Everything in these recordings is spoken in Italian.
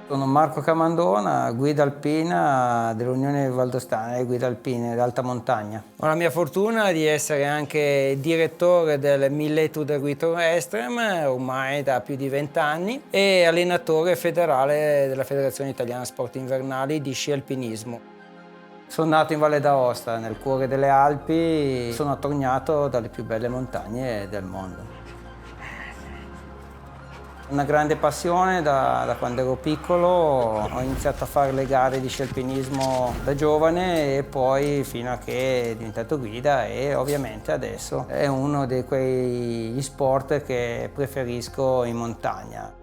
Sono Marco Camandona, guida alpina dell'Unione Valdostana e guida alpine d'alta montagna. Ho la mia fortuna di essere anche direttore del Milletude Ruiter Extrem ormai da più di 20 anni e allenatore federale della Federazione Italiana Sport Invernali di sci alpinismo. Sono nato in Valle d'Aosta, nel cuore delle Alpi, sono attorniato dalle più belle montagne del mondo. Una grande passione da quando ero piccolo, ho iniziato a fare le gare di sci alpinismo da giovane e poi fino a che è diventato guida e ovviamente adesso è uno di quegli sport che preferisco in montagna.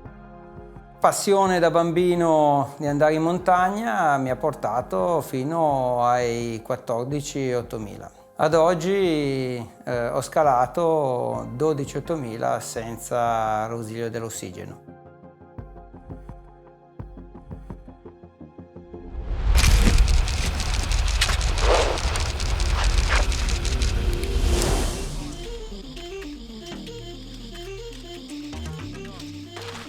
Passione da bambino di andare in montagna mi ha portato fino ai 14-8000. Ad oggi ho scalato 12-8000 senza l'ausilio dell'ossigeno.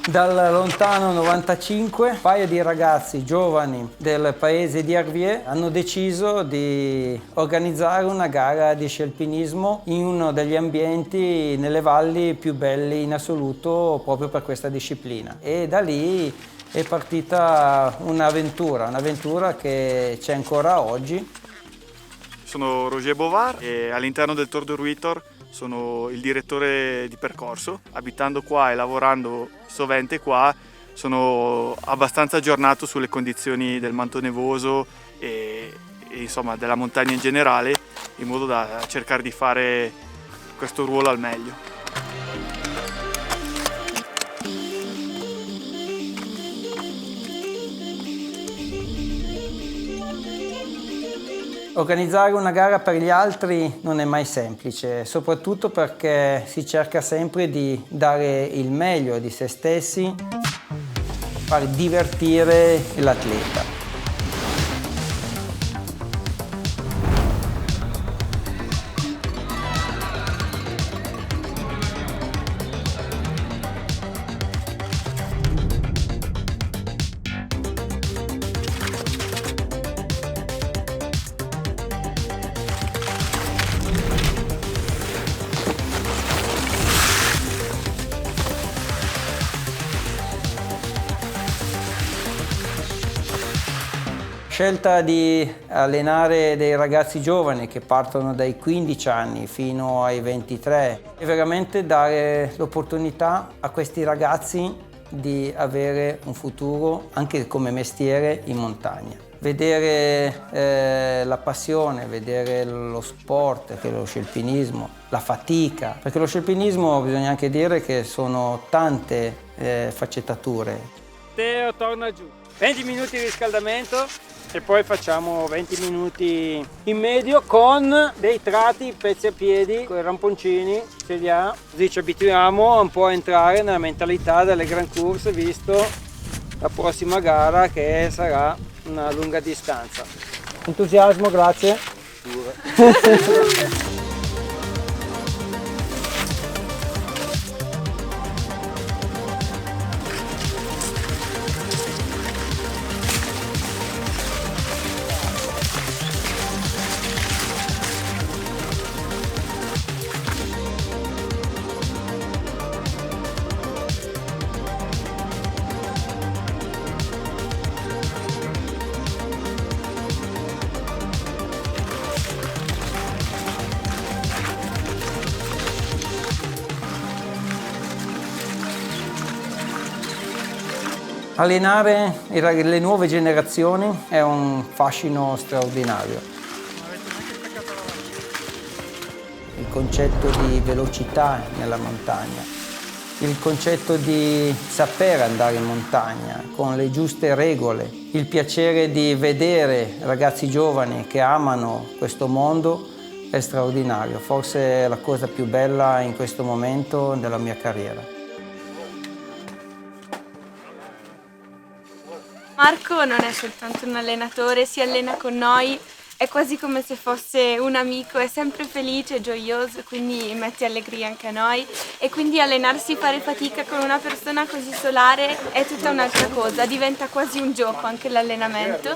Dal lontano 95, un paio di ragazzi giovani del paese di Arviers hanno deciso di organizzare una gara di sci alpinismo in uno degli ambienti nelle valli più belli in assoluto proprio per questa disciplina. E da lì è partita un'avventura che c'è ancora oggi. Sono Roger Bovard e all'interno del Tour de Ruiter sono il direttore di percorso. Abitando qua e lavorando sovente qua sono abbastanza aggiornato sulle condizioni del manto nevoso e insomma della montagna in generale, in modo da cercare di fare questo ruolo al meglio. Organizzare una gara per gli altri non è mai semplice, soprattutto perché si cerca sempre di dare il meglio di se stessi, far divertire l'atleta. Scelta di allenare dei ragazzi giovani che partono dai 15 anni fino ai 23 e veramente dare l'opportunità a questi ragazzi di avere un futuro anche come mestiere in montagna. Vedere la passione, vedere lo sport, che è lo sci alpinismo, la fatica, perché lo sci alpinismo bisogna anche dire che sono tante sfaccettature. Teo torna giù, 20 minuti di riscaldamento e poi facciamo 20 minuti in medio con dei tratti pezzi a piedi, con i ramponcini, ce li ha, così ci abituiamo un po' a entrare nella mentalità delle Grand Course, visto la prossima gara che sarà una lunga distanza. Entusiasmo, grazie. Allenare le nuove generazioni è un fascino straordinario. Il concetto di velocità nella montagna, il concetto di saper andare in montagna con le giuste regole, il piacere di vedere ragazzi giovani che amano questo mondo è straordinario. Forse è la cosa più bella in questo momento della mia carriera. Marco non è soltanto un allenatore, si allena con noi è quasi come se fosse un amico, è sempre felice, gioioso, quindi mette allegria anche a noi e quindi allenarsi, fare fatica con una persona così solare è tutta un'altra cosa, diventa quasi un gioco anche l'allenamento.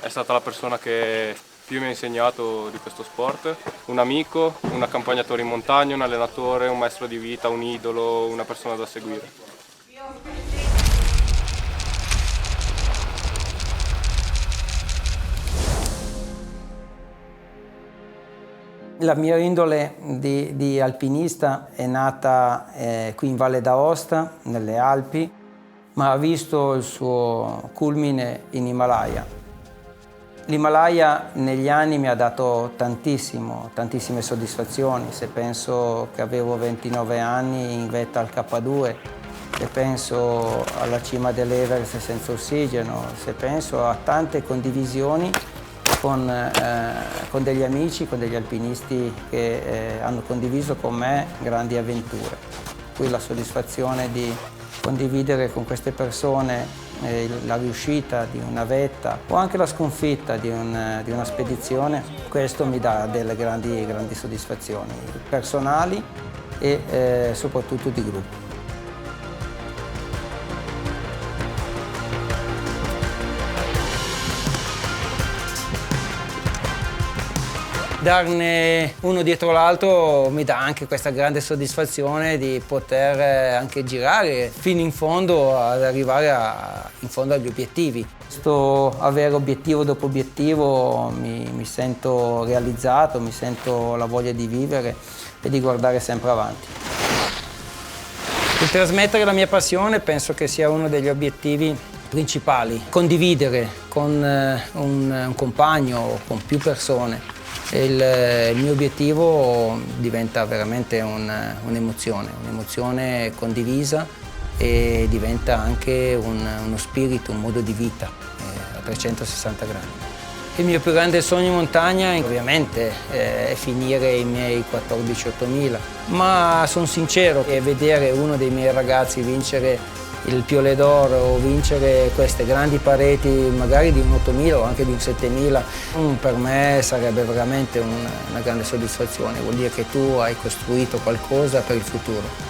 È stata la persona che più mi ha insegnato di questo sport, un amico, un accompagnatore in montagna, un allenatore, un maestro di vita, un idolo, una persona da seguire. La mia indole di alpinista è nata qui in Valle d'Aosta, nelle Alpi, ma ha visto il suo culmine in Himalaya. L'Himalaya negli anni mi ha dato tantissime soddisfazioni. Se penso che avevo 29 anni in vetta al K2, se penso alla cima dell'Everest senza ossigeno, se penso a tante condivisioni con degli amici, con degli alpinisti che hanno condiviso con me grandi avventure. Qui la soddisfazione di condividere con queste persone la riuscita di una vetta o anche la sconfitta di una spedizione, questo mi dà delle grandi soddisfazioni personali e soprattutto di gruppo. Darne uno dietro l'altro mi dà anche questa grande soddisfazione di poter anche girare fino in fondo ad arrivare in fondo agli obiettivi. Questo avere obiettivo dopo obiettivo mi sento realizzato, mi sento la voglia di vivere e di guardare sempre avanti. Il trasmettere la mia passione penso che sia uno degli obiettivi principali. Condividere con un compagno o con più persone. Il mio obiettivo diventa veramente un'emozione condivisa e diventa anche uno spirito, un modo di vita a 360 gradi. Il mio più grande sogno in montagna ovviamente è finire i miei 14.000, ma sono sincero che vedere uno dei miei ragazzi vincere il Piolet d'Or o vincere queste grandi pareti magari di un 8.000 o anche di un 7.000 per me sarebbe veramente una grande soddisfazione, vuol dire che tu hai costruito qualcosa per il futuro.